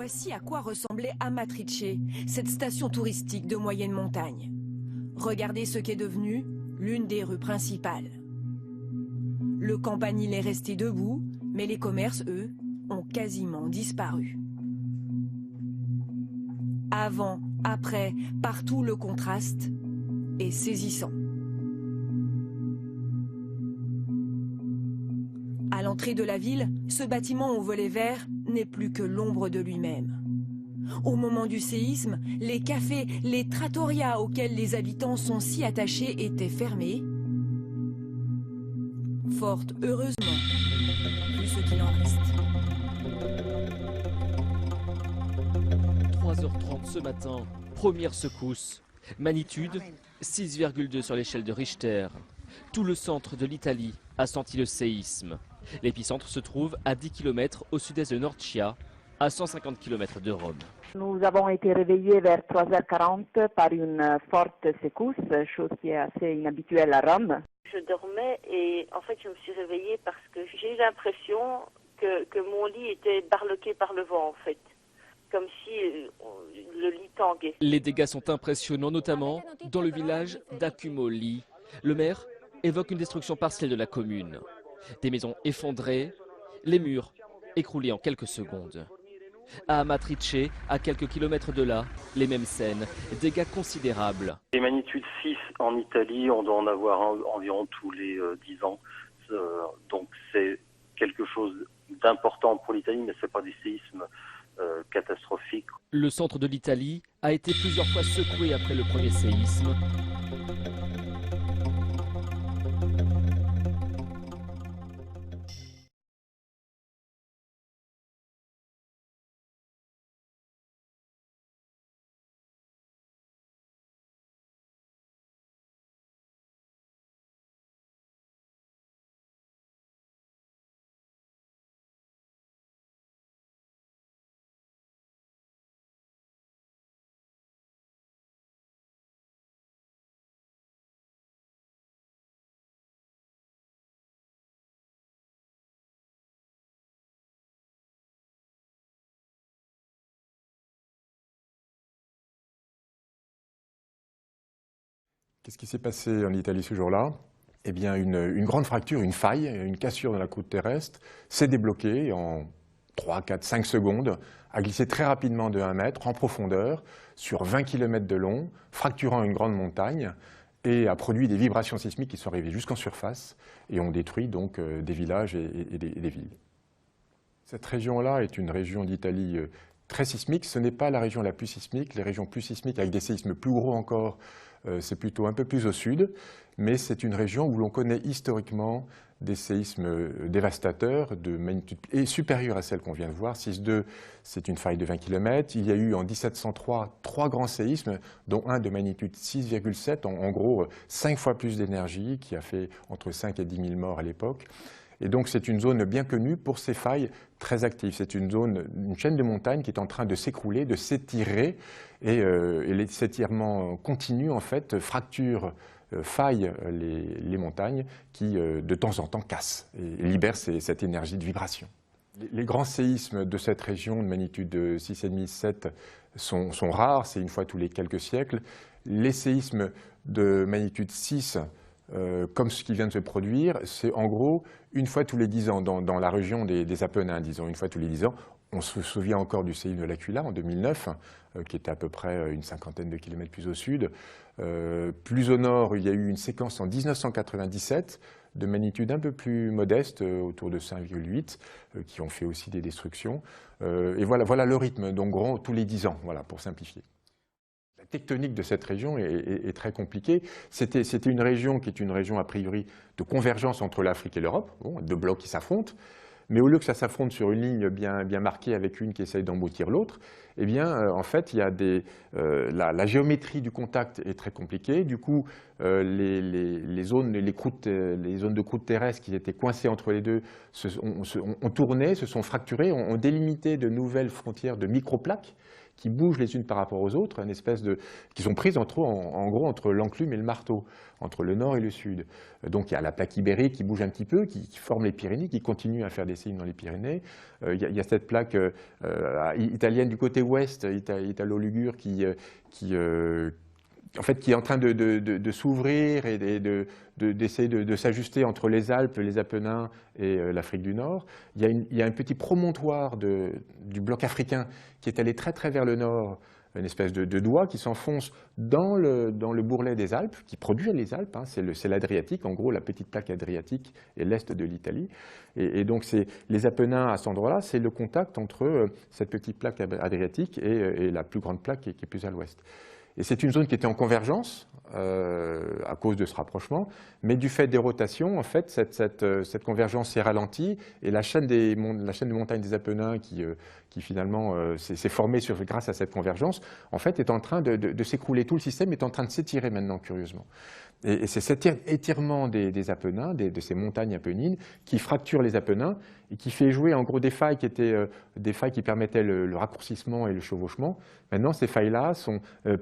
Voici à quoi ressemblait Amatrice, cette station touristique de moyenne montagne. Regardez ce qu'est devenu l'une des rues principales. Le campanile est resté debout, mais les commerces, eux, ont quasiment disparu. Avant, après, partout le contraste est saisissant. À l'entrée de la ville, ce bâtiment au volet vert n'est plus que l'ombre de lui-même. Au moment du séisme, les cafés, les trattorias auxquels les habitants sont si attachés étaient fermés. Fort heureusement, vu ce qu'il en reste. 3h30 ce matin, première secousse. Magnitude 6,2 sur l'échelle de Richter. Tout le centre de l'Italie a senti le séisme. L'épicentre se trouve à 10 km au sud-est de Norcia, à 150 km de Rome. Nous avons été réveillés vers 3h40 par une forte secousse, chose qui est assez inhabituelle à Rome. Je dormais et en fait je me suis réveillée parce que j'ai eu l'impression que mon lit était barloqué par le vent en fait. Comme si le lit tanguait. Les dégâts sont impressionnants, notamment dans le village d'Accumoli. Le maire évoque une destruction partielle de la commune. Des maisons effondrées, les murs écroulés en quelques secondes. À Amatrice, à quelques kilomètres de là, les mêmes scènes, dégâts considérables. Les magnitudes 6 en Italie, on doit en avoir environ tous les 10 ans. Donc c'est quelque chose d'important pour l'Italie, mais ce n'est pas des séismes catastrophiques. Le centre de l'Italie a été plusieurs fois secoué après le premier séisme. Qu'est-ce qui s'est passé en Italie ce jour-là? Eh bien, une grande fracture, une faille, une cassure dans la croûte terrestre s'est débloquée en 3, 4, 5 secondes, a glissé très rapidement de 1 mètre en profondeur sur 20 km de long, fracturant une grande montagne et a produit des vibrations sismiques qui sont arrivées jusqu'en surface et ont détruit donc des villages et des villes. Cette région-là est une région d'Italie très sismique. Ce n'est pas la région la plus sismique. Les régions plus sismiques, avec des séismes plus gros encore, c'est plutôt un peu plus au sud. Mais c'est une région où l'on connaît historiquement des séismes dévastateurs de magnitude supérieure à celle qu'on vient de voir. 6,2, c'est une faille de 20 km. Il y a eu en 1703 3 grands séismes, dont un de magnitude 6,7, en gros 5 fois plus d'énergie, qui a fait entre 5 et 10 000 morts à l'époque. Et donc c'est une zone bien connue pour ses failles très actives. C'est une chaîne de montagnes qui est en train de s'écrouler, de s'étirer, et cet étirement continu en fait fracture, faille les montagnes qui de temps en temps cassent et libèrent cette énergie de vibration. Les grands séismes de cette région de magnitude 6,5-7 sont rares, c'est une fois tous les quelques siècles. Les séismes de magnitude 6, comme ce qui vient de se produire, c'est en gros une fois tous les 10 ans, dans la région des Apennins, disons, une fois tous les 10 ans. On se souvient encore du séisme de l'Aquila en 2009, qui était à peu près une cinquantaine de kilomètres plus au sud. Plus au nord, il y a eu une séquence en 1997 de magnitude un peu plus modeste, autour de 5,8, qui ont fait aussi des destructions. Et voilà le rythme, donc gros, tous les 10 ans, voilà, pour simplifier. La tectonique de cette région est très compliquée. C'était une région qui est une région a priori de convergence entre l'Afrique et l'Europe, bon, deux blocs qui s'affrontent. Mais au lieu que ça s'affronte sur une ligne bien marquée avec une qui essaye d'emboutir l'autre, eh bien, en fait, il y a la géométrie du contact est très compliquée. Du coup, les zones de croûte terrestre qui étaient coincées entre les deux ont tourné, se sont fracturées, ont délimité de nouvelles frontières de microplaques qui bougent les unes par rapport aux autres, qui sont prises en gros entre l'enclume et le marteau, entre le nord et le sud. Donc il y a la plaque ibérique qui bouge un petit peu, qui forme les Pyrénées, qui continue à faire des séismes dans les Pyrénées. Il y a cette plaque italienne du côté ouest, italo-ligure, qui est en train de s'ouvrir et d'essayer de s'ajuster entre les Alpes, les Apennins et l'Afrique du Nord. Il y a un petit promontoire du bloc africain qui est allé très très vers le nord, une espèce de doigt qui s'enfonce dans le bourrelet des Alpes, qui produit les Alpes, hein, c'est l'Adriatique, en gros la petite plaque adriatique et l'est de l'Italie. Et donc les Apennins à cet endroit-là, c'est le contact entre cette petite plaque adriatique et la plus grande plaque qui est plus à l'ouest. Et c'est une zone qui était en convergence à cause de ce rapprochement, mais du fait des rotations, en fait, cette convergence s'est ralentie et la chaîne de montagnes des Apennins qui finalement s'est formée grâce à cette convergence, en fait, est en train de s'écrouler. Tout le système est en train de s'étirer maintenant, curieusement. Et c'est cet étirement des Apennins, de ces montagnes apennines, qui fracture les Apennins et qui fait jouer en gros des failles qui étaient des failles qui permettaient le raccourcissement et le chevauchement. Maintenant, ces failles-là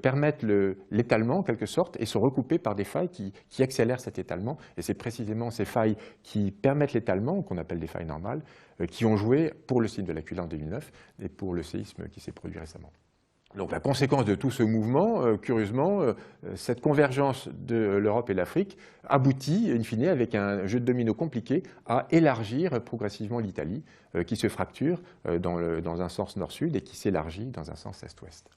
permettent l'étalement en quelque sorte et sont recoupées par des failles qui accélèrent cet étalement. Et c'est précisément ces failles qui permettent l'étalement, qu'on appelle des failles normales, qui ont joué pour le site de l'Aquila en 2009 et pour le séisme qui s'est produit récemment. Donc la conséquence de tout ce mouvement, curieusement, cette convergence de l'Europe et l'Afrique aboutit, in fine, avec un jeu de domino compliqué, à élargir progressivement l'Italie, qui se fracture dans un sens nord-sud et qui s'élargit dans un sens est-ouest.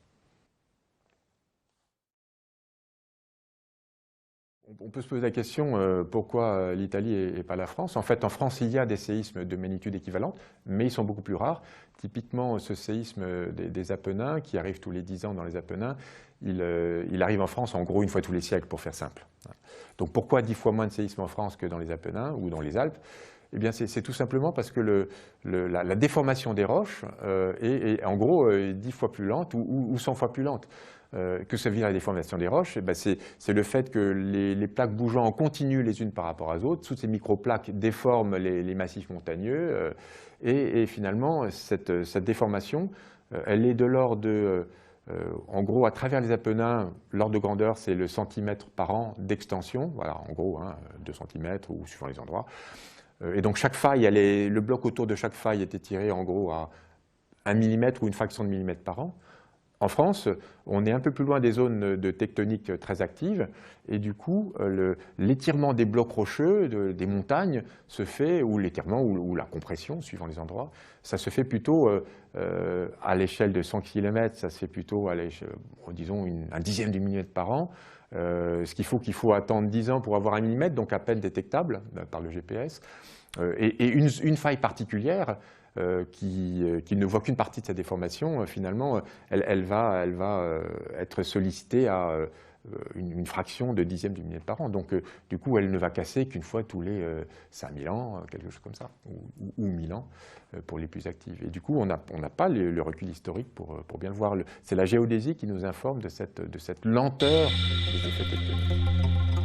On peut se poser la question pourquoi l'Italie et pas la France. En fait, en France, il y a des séismes de magnitude équivalente, mais ils sont beaucoup plus rares. Typiquement, ce séisme des Apennins, qui arrive tous les 10 ans dans les Apennins, il arrive en France en gros une fois tous les siècles, pour faire simple. Donc pourquoi 10 fois moins de séismes en France que dans les Apennins ou dans les Alpes? Eh bien, c'est tout simplement parce que la déformation des roches est en gros 10 fois plus lente ou 100 fois plus lente. Que ça veut dire la déformation des roches? Eh bien, c'est le fait que les plaques bougeant en continu les unes par rapport aux autres, toutes ces micro-plaques déforment les massifs montagneux et finalement cette déformation, elle est de l'ordre de, en gros, à travers les Apennins, l'ordre de grandeur c'est le centimètre par an d'extension, voilà, en gros, 2 cm ou suivant les endroits. Et donc chaque faille, le bloc autour de chaque faille est étiré en gros à 1 mm ou une fraction de millimètre par an. En France, on est un peu plus loin des zones de tectonique très actives et du coup, l'étirement des blocs rocheux, des montagnes, se fait, ou l'étirement ou la compression, suivant les endroits, ça se fait plutôt à l'échelle de 100 km, ça se fait plutôt à l'échelle, disons, un dixième de millimètre par an. Ce qu'il faut attendre 10 ans pour avoir 1 mm, donc à peine détectable par le GPS. Et une faille particulière qui ne voit qu'une partie de sa déformation, finalement, elle va être sollicitée à une fraction de dixième du millimètre par an. Donc, du coup, elle ne va casser qu'une fois tous les 5000 ans, quelque chose comme ça, ou 1000 ans pour les plus actives. Et du coup, on n'a pas le recul historique pour bien le voir. C'est la géodésie qui nous informe de cette lenteur des effets tectoniques.